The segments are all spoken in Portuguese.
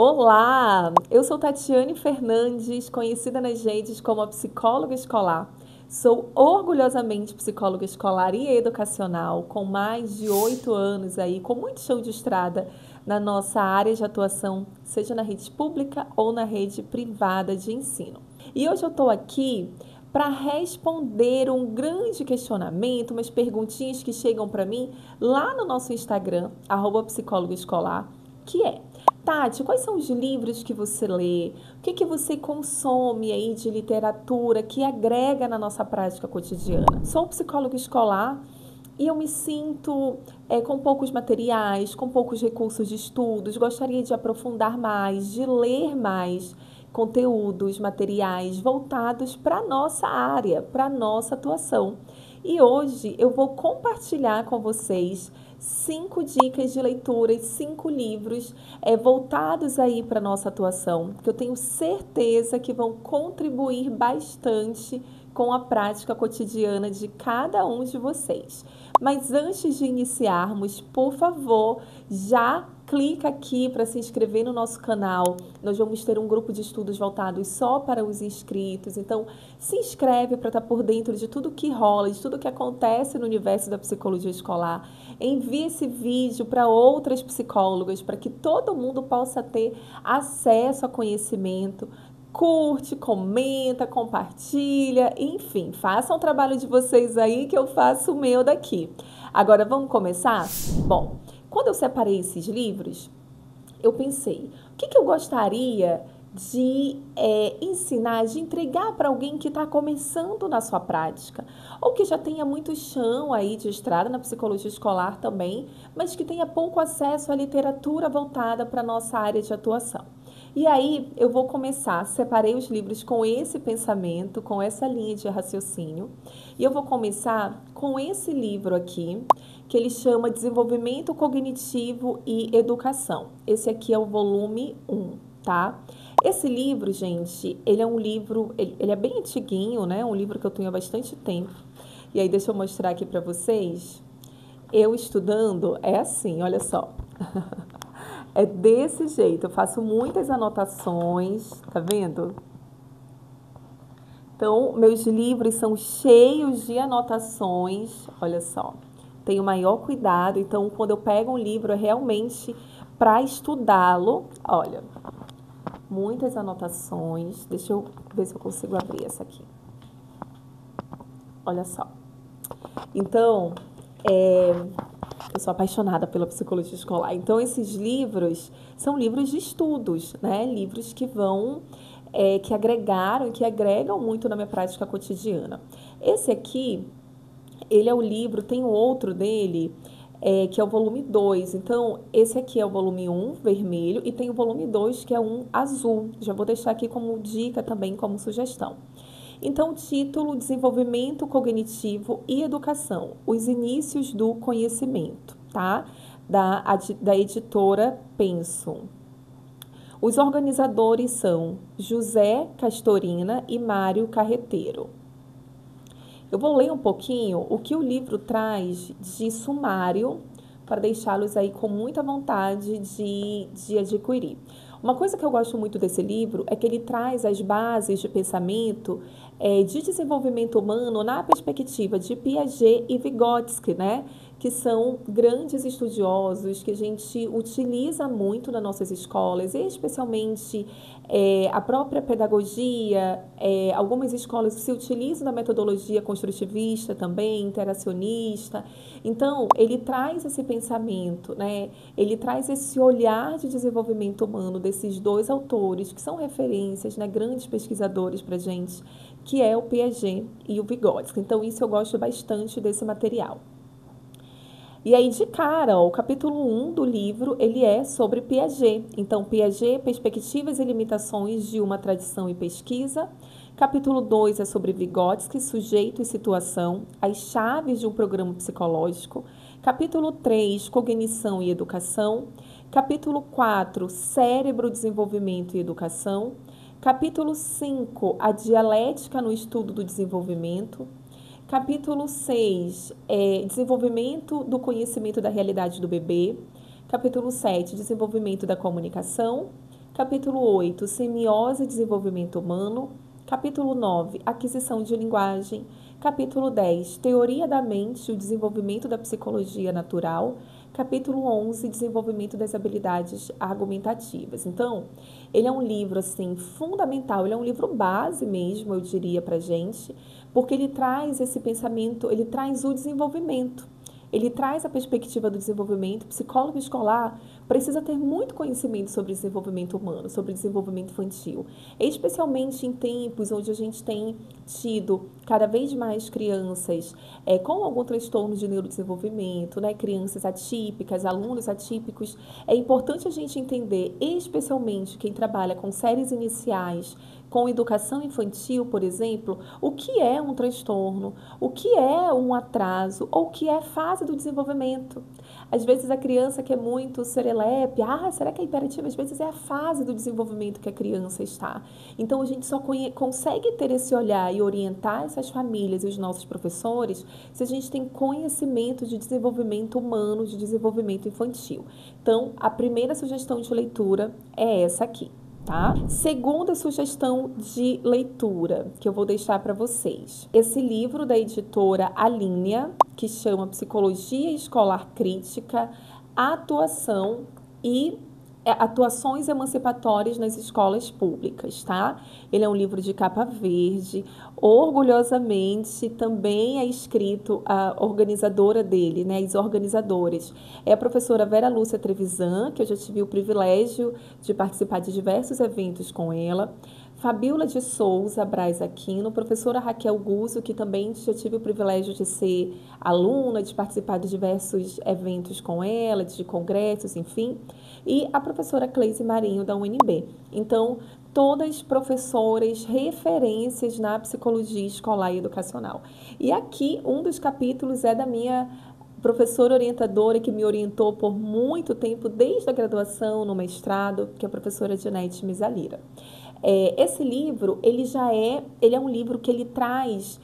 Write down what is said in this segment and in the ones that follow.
Olá, eu sou Tatiane Fernandes, conhecida nas redes como a psicóloga escolar. Sou orgulhosamente psicóloga escolar e educacional, com mais de 8 anos aí, com muito chão de estrada na nossa área de atuação, seja na rede pública ou na rede privada de ensino. E hoje eu estou aqui para responder um grande questionamento, umas perguntinhas que chegam para mim lá no nosso Instagram, @psicóloga escolar, que é: Tati, quais são os livros que você lê? O que você consome aí de literatura que agrega na nossa prática cotidiana? Sou psicóloga escolar e eu me sinto com poucos materiais, com poucos recursos de estudos. Gostaria de aprofundar mais, de ler mais conteúdos, materiais voltados para a nossa área, para a nossa atuação. E hoje eu vou compartilhar com vocês 5 dicas de leitura e 5 livros voltados aí para a nossa atuação, que eu tenho certeza que vão contribuir bastante com a prática cotidiana de cada um de vocês. Mas antes de iniciarmos, por favor, já clica aqui para se inscrever no nosso canal. Nós vamos ter um grupo de estudos voltados só para os inscritos. Então, se inscreve para estar por dentro de tudo que rola, de tudo que acontece no universo da psicologia escolar. Envie esse vídeo para outras psicólogas, para que todo mundo possa ter acesso a conhecimento. Curte, comenta, compartilha, enfim, façam o trabalho de vocês aí que eu faço o meu daqui. Agora, vamos começar? Bom, quando eu separei esses livros, eu pensei, o que eu gostaria de ensinar, de entregar para alguém que está começando na sua prática, ou que já tenha muito chão aí de estrada na psicologia escolar também, mas que tenha pouco acesso à literatura voltada para a nossa área de atuação. E aí eu vou começar, separei os livros com esse pensamento, com essa linha de raciocínio, e eu vou começar com esse livro aqui, que ele chama Desenvolvimento Cognitivo e Educação. Esse aqui é o volume 1, tá? Esse livro, gente, ele é um livro, ele é bem antiguinho, né? Um livro que eu tenho há bastante tempo. E aí, deixa eu mostrar aqui para vocês. Eu estudando, é assim, olha só. É desse jeito, eu faço muitas anotações, tá vendo? Então, meus livros são cheios de anotações, olha só. Tenho maior cuidado, então quando eu pego um livro é realmente para estudá-lo. Olha, muitas anotações. Deixa eu ver se eu consigo abrir essa aqui. Olha só. Então, eu sou apaixonada pela psicologia escolar. Então, esses livros são livros de estudos, né? Livros que vão, que agregaram, que agregam muito na minha prática cotidiana. Esse aqui, ele é o livro, tem outro dele, que é o volume 2. Então, esse aqui é o volume 1, vermelho, e tem o volume 2, que é um azul. Já vou deixar aqui como dica também, como sugestão. Então, título: Desenvolvimento Cognitivo e Educação, os inícios do conhecimento, tá? Da editora Penso. Os organizadores são José Castorina e Mário Carreteiro. Eu vou ler um pouquinho o que o livro traz de sumário para deixá-los aí com muita vontade de adquirir. Uma coisa que eu gosto muito desse livro é que ele traz as bases de pensamento de desenvolvimento humano na perspectiva de Piaget e Vygotsky, né? Que são grandes estudiosos que a gente utiliza muito nas nossas escolas, e especialmente a própria pedagogia. Algumas escolas se utilizam da metodologia construtivista também, interacionista. Então, ele traz esse pensamento, né? Ele traz esse olhar de desenvolvimento humano desses dois autores, que são referências, né? Grandes pesquisadores para a gente, que é o Piaget e o Vygotsky. Então, isso eu gosto bastante desse material. E aí, de cara, ó, o capítulo 1 do livro, ele é sobre Piaget. Então, Piaget, perspectivas e limitações de uma tradição e pesquisa. Capítulo 2 é sobre Vygotsky, sujeito e situação, as chaves de um programa psicológico. Capítulo 3, cognição e educação. Capítulo 4, cérebro, desenvolvimento e educação. Capítulo 5, a dialética no estudo do desenvolvimento. Capítulo 6, desenvolvimento do conhecimento da realidade do bebê. Capítulo 7, desenvolvimento da comunicação. Capítulo 8, Semiose e Desenvolvimento Humano. Capítulo 9, Aquisição de Linguagem. Capítulo 10, Teoria da Mente e o Desenvolvimento da Psicologia Natural. Capítulo 11, Desenvolvimento das Habilidades Argumentativas. Então, ele é um livro, assim, fundamental, ele é um livro base mesmo, eu diria pra gente, porque ele traz esse pensamento, ele traz o desenvolvimento. Ele traz a perspectiva do desenvolvimento. O psicólogo escolar precisa ter muito conhecimento sobre desenvolvimento humano, sobre desenvolvimento infantil, especialmente em tempos onde a gente tem tido cada vez mais crianças com algum transtorno de neurodesenvolvimento, né? Crianças atípicas, alunos atípicos. É importante a gente entender, especialmente quem trabalha com séries iniciais, com educação infantil, por exemplo, o que é um transtorno, o que é um atraso ou o que é fase do desenvolvimento. Às vezes a criança que é muito serelepe, será que é hiperativa? Às vezes é a fase do desenvolvimento que a criança está. Então a gente só consegue ter esse olhar e orientar essas famílias e os nossos professores se a gente tem conhecimento de desenvolvimento humano, de desenvolvimento infantil. Então, a primeira sugestão de leitura é essa aqui. Tá? Segunda sugestão de leitura que eu vou deixar para vocês. Esse livro da editora Alínea, que chama Psicologia Escolar Crítica, Atuações Emancipatórias nas Escolas Públicas, tá? Ele é um livro de capa verde, orgulhosamente também é escrito a organizadora dele, né, as organizadoras. É a professora Vera Lúcia Trevisan, que eu já tive o privilégio de participar de diversos eventos com ela. Fabiola de Souza Braz Aquino, professora Raquel Guzzo, que também já tive o privilégio de ser aluna, de participar de diversos eventos com ela, de congressos, enfim, e a professora Cleise Marinho, da UNB. Então, todas professoras referências na psicologia escolar e educacional. E aqui, um dos capítulos é da minha professora orientadora, que me orientou por muito tempo, desde a graduação, no mestrado, que é a professora Janete Misalira. Esse livro, ele é um livro que ele traz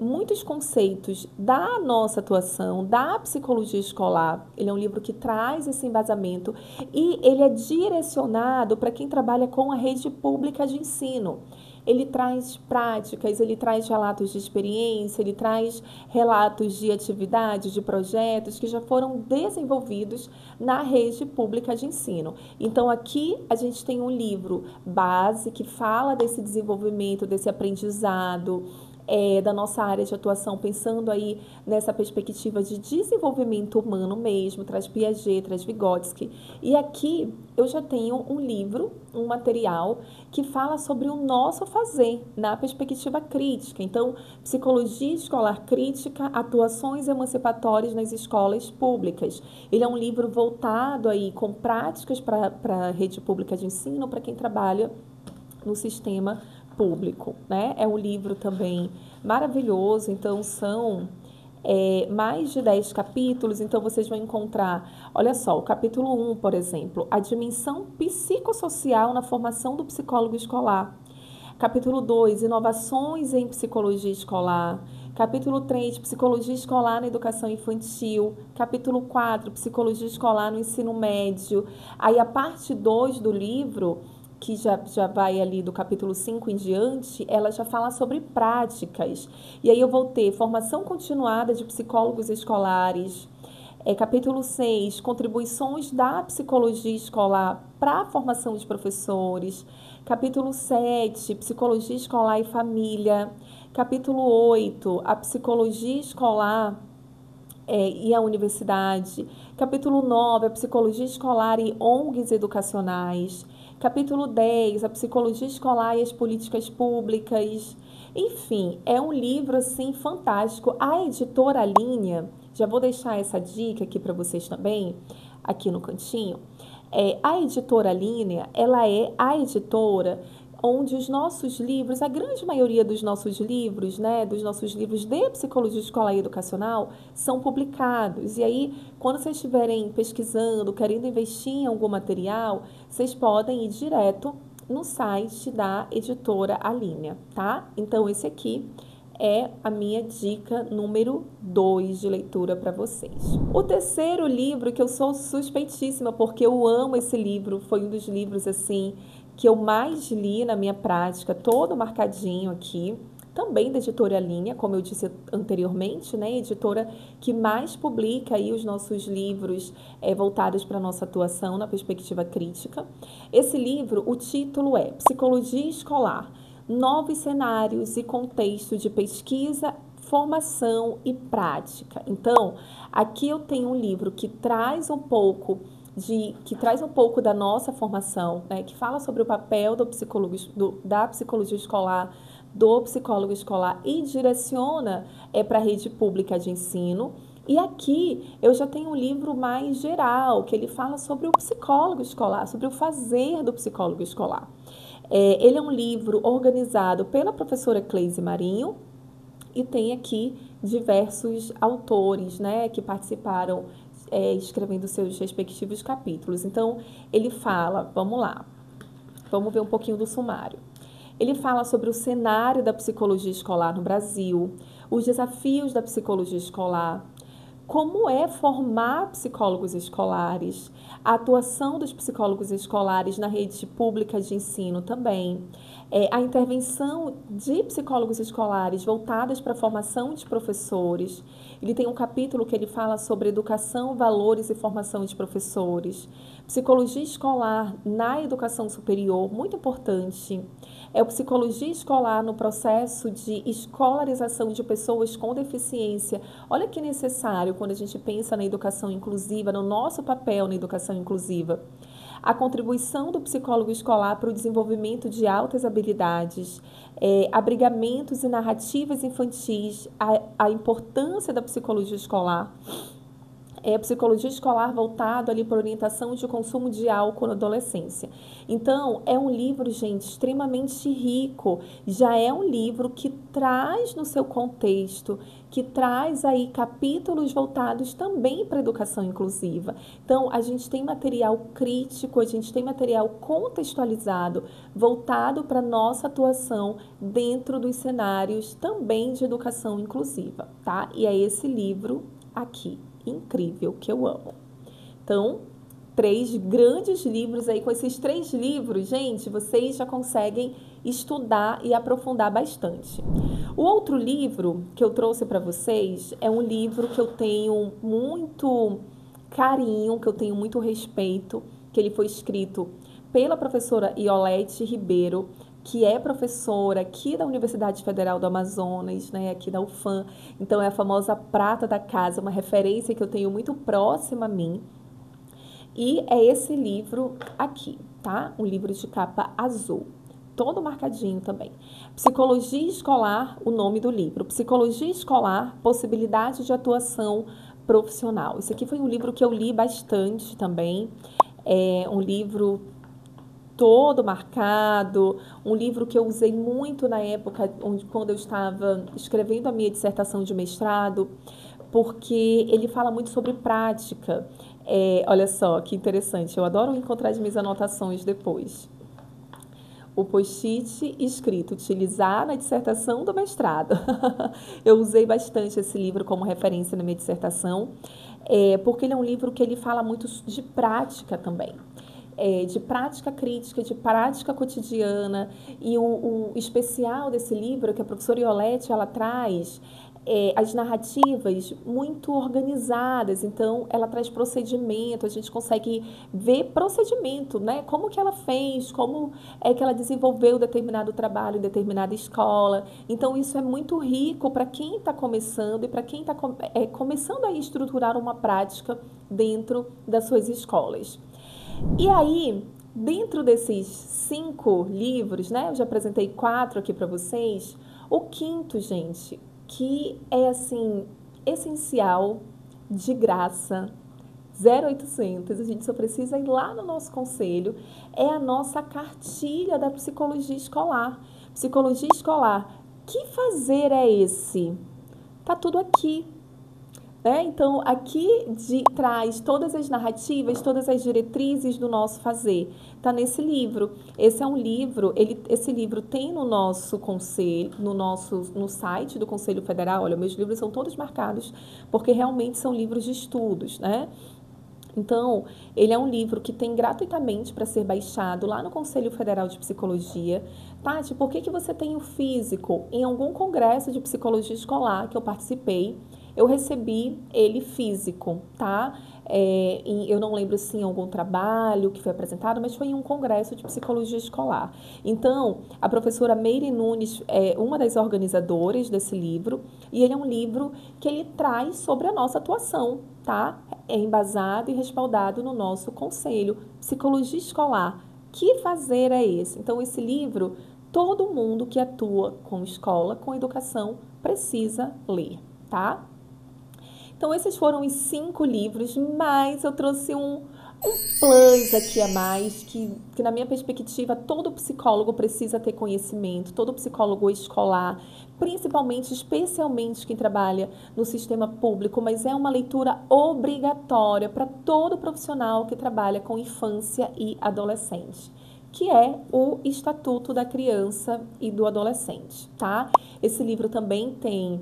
muitos conceitos da nossa atuação, da psicologia escolar. Ele é um livro que traz esse embasamento e ele é direcionado para quem trabalha com a rede pública de ensino. Ele traz práticas, ele traz relatos de experiência, ele traz relatos de atividades, de projetos que já foram desenvolvidos na rede pública de ensino. Então, aqui a gente tem um livro base que fala desse desenvolvimento, desse aprendizado, da nossa área de atuação, pensando aí nessa perspectiva de desenvolvimento humano mesmo, traz Piaget, traz Vygotsky. E aqui eu já tenho um livro, um material que fala sobre o nosso fazer na perspectiva crítica. Então, Psicologia Escolar Crítica, Atuações Emancipatórias nas Escolas Públicas. Ele é um livro voltado aí com práticas para a rede pública de ensino, para quem trabalha no sistema público, né? É um livro também maravilhoso, então são mais de 10 capítulos, então vocês vão encontrar, olha só, o capítulo 1, por exemplo, a dimensão psicossocial na formação do psicólogo escolar. Capítulo 2, inovações em psicologia escolar. Capítulo 3, psicologia escolar na educação infantil. Capítulo 4, psicologia escolar no ensino médio. Aí a parte 2 do livro, que já vai ali do capítulo 5 em diante, ela já fala sobre práticas. E aí eu vou ter formação continuada de psicólogos escolares. Capítulo 6, contribuições da psicologia escolar para a formação de professores. Capítulo 7, psicologia escolar e família. Capítulo 8, a psicologia escolar e a universidade. Capítulo 9, a psicologia escolar e ONGs educacionais. Capítulo 10, a psicologia escolar e as políticas públicas. Enfim, é um livro assim fantástico. A editora Alínea, já vou deixar essa dica aqui para vocês também, aqui no cantinho. A editora Alínea, ela é a editora onde os nossos livros, a grande maioria dos nossos livros, né, dos nossos livros de psicologia escolar e educacional, são publicados. E aí, quando vocês estiverem pesquisando, querendo investir em algum material, vocês podem ir direto no site da editora Alínea, tá? Então, esse aqui é a minha dica número 2 de leitura para vocês. O terceiro livro, que eu sou suspeitíssima, porque eu amo esse livro, foi um dos livros, assim, que eu mais li na minha prática, todo marcadinho aqui, também da editora Linha, como eu disse anteriormente, né, editora que mais publica aí os nossos livros voltados para a nossa atuação na perspectiva crítica. Esse livro, o título é Psicologia Escolar, Novos Cenários e Contexto de Pesquisa, Formação e Prática. Então, aqui eu tenho um livro que traz um pouco da nossa formação, né, que fala sobre o papel da psicologia escolar, do psicólogo escolar e direciona para a rede pública de ensino. E aqui eu já tenho um livro mais geral, que ele fala sobre o psicólogo escolar, sobre o fazer do psicólogo escolar. Ele é um livro organizado pela professora Cleise Marinho e tem aqui diversos autores, né, que participaram escrevendo seus respectivos capítulos. Então, ele fala, vamos lá, vamos ver um pouquinho do sumário. Ele fala sobre o cenário da psicologia escolar no Brasil, os desafios da psicologia escolar, como é formar psicólogos escolares, a atuação dos psicólogos escolares na rede pública de ensino também, a intervenção de psicólogos escolares voltadas para a formação de professores. Ele tem um capítulo que ele fala sobre educação, valores e formação de professores, psicologia escolar na educação superior, muito importante. É o psicologia escolar no processo de escolarização de pessoas com deficiência. Olha que necessário quando a gente pensa na educação inclusiva, no nosso papel na educação inclusiva. A contribuição do psicólogo escolar para o desenvolvimento de altas habilidades, abrigamentos e narrativas infantis, a importância da psicologia escolar. Psicologia escolar voltado ali para orientação de consumo de álcool na adolescência. Então, é um livro, gente, extremamente rico. Já é um livro que traz no seu contexto, que traz aí capítulos voltados também para a educação inclusiva. Então, a gente tem material crítico, a gente tem material contextualizado, voltado para a nossa atuação dentro dos cenários também de educação inclusiva, tá? E é esse livro aqui. Incrível, que eu amo. Então, 3 grandes livros aí. Com esses 3 livros, gente, vocês já conseguem estudar e aprofundar bastante. O outro livro que eu trouxe para vocês é um livro que eu tenho muito carinho, que eu tenho muito respeito, que ele foi escrito pela professora Iolete Ribeiro, que é professora aqui da Universidade Federal do Amazonas, né, aqui da UFAM. Então, é a famosa prata da casa, uma referência que eu tenho muito próxima a mim. E é esse livro aqui, tá? Um livro de capa azul, todo marcadinho também. Psicologia Escolar, o nome do livro. Psicologia Escolar, possibilidade de atuação profissional. Esse aqui foi um livro que eu li bastante também. É um livro todo marcado, um livro que eu usei muito na época quando eu estava escrevendo a minha dissertação de mestrado, porque ele fala muito sobre prática. Olha só que interessante, eu adoro encontrar as minhas anotações depois. O post-it escrito, utilizar na dissertação do mestrado. Eu usei bastante esse livro como referência na minha dissertação, porque ele é um livro que ele fala muito de prática também. De prática crítica, de prática cotidiana, e o especial desse livro, que a professora Iolete, ela traz as narrativas muito organizadas, então ela traz procedimento, a gente consegue ver procedimento, né? Como que ela fez, como é que ela desenvolveu determinado trabalho em determinada escola. Então isso é muito rico para quem está começando e para quem está começando a estruturar uma prática dentro das suas escolas. E aí, dentro desses 5 livros, né? Eu já apresentei 4 aqui para vocês. O quinto, gente, que é assim, essencial, de graça, 0800, a gente só precisa ir lá no nosso conselho, é a nossa cartilha da psicologia escolar. Psicologia escolar, que fazer é esse? Tá tudo aqui. né? Então, aqui traz todas as narrativas, todas as diretrizes do nosso fazer. Está nesse livro. Esse é um livro, esse livro tem no nosso conselho, no site do Conselho Federal. Olha, meus livros são todos marcados, porque realmente são livros de estudos, né? Então, ele é um livro que tem gratuitamente para ser baixado lá no Conselho Federal de Psicologia. Tati, por que você tem o físico? Em algum congresso de psicologia escolar que eu participei, eu recebi ele físico, tá? Eu não lembro se em algum trabalho que foi apresentado, mas foi em um congresso de psicologia escolar. Então, a professora Meire Nunes é uma das organizadoras desse livro, e ele é um livro que ele traz sobre a nossa atuação, tá? É embasado e respaldado no nosso conselho. Psicologia escolar. Que fazer é esse? Então, esse livro, todo mundo que atua com escola, com educação, precisa ler, tá? Então, esses foram os 5 livros, mas eu trouxe um plus aqui a mais, que na minha perspectiva, todo psicólogo precisa ter conhecimento, todo psicólogo escolar, principalmente, especialmente quem trabalha no sistema público, mas é uma leitura obrigatória para todo profissional que trabalha com infância e adolescente, que é o Estatuto da Criança e do Adolescente, tá? Esse livro também tem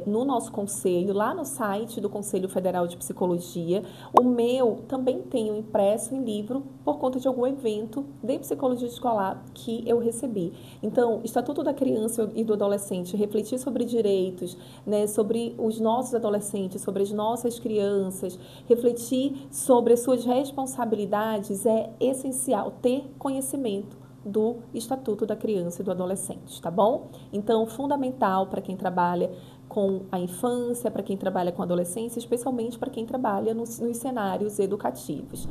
no nosso conselho, lá no site do Conselho Federal de Psicologia. O meu também tem impresso em livro por conta de algum evento de psicologia escolar que eu recebi. Então, Estatuto da Criança e do Adolescente, refletir sobre direitos, né, sobre os nossos adolescentes, sobre as nossas crianças, refletir sobre as suas responsabilidades é essencial, ter conhecimento do Estatuto da Criança e do Adolescente, tá bom? Então, fundamental para quem trabalha com a infância, para quem trabalha com a adolescência, especialmente para quem trabalha nos cenários educativos.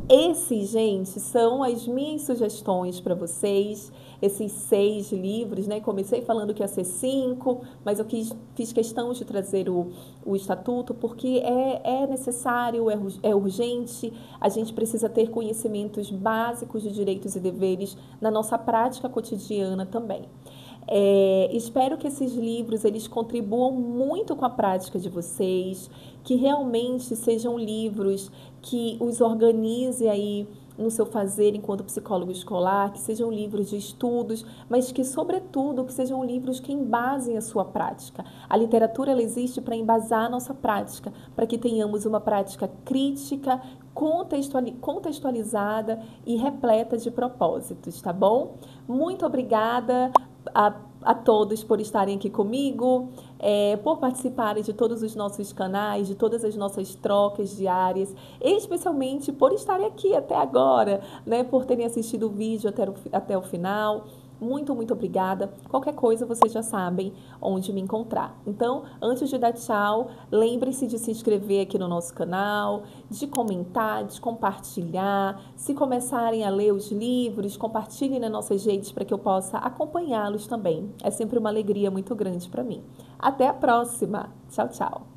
Esses, gente, são as minhas sugestões para vocês, esses 6 livros, né? Comecei falando que ia ser 5, mas eu fiz questão de trazer o Estatuto porque é necessário, é urgente, a gente precisa ter conhecimentos básicos de direitos e deveres na nossa prática cotidiana também. Espero que esses livros eles contribuam muito com a prática de vocês, que realmente sejam livros que os organize aí no seu fazer enquanto psicólogo escolar, que sejam livros de estudos, mas que, sobretudo, que sejam livros que embasem a sua prática. A literatura ela existe para embasar a nossa prática, para que tenhamos uma prática crítica, contextualizada e repleta de propósitos, tá bom? Muito obrigada a todos por estarem aqui comigo, por participarem de todos os nossos canais, de todas as nossas trocas diárias, especialmente por estarem aqui até agora, né, por terem assistido o vídeo até o final. Muito, muito obrigada. Qualquer coisa, vocês já sabem onde me encontrar. Então, antes de dar tchau, lembre-se de se inscrever aqui no nosso canal, de comentar, de compartilhar. Se começarem a ler os livros, compartilhem nas nossas redes para que eu possa acompanhá-los também. É sempre uma alegria muito grande para mim. Até a próxima. Tchau, tchau.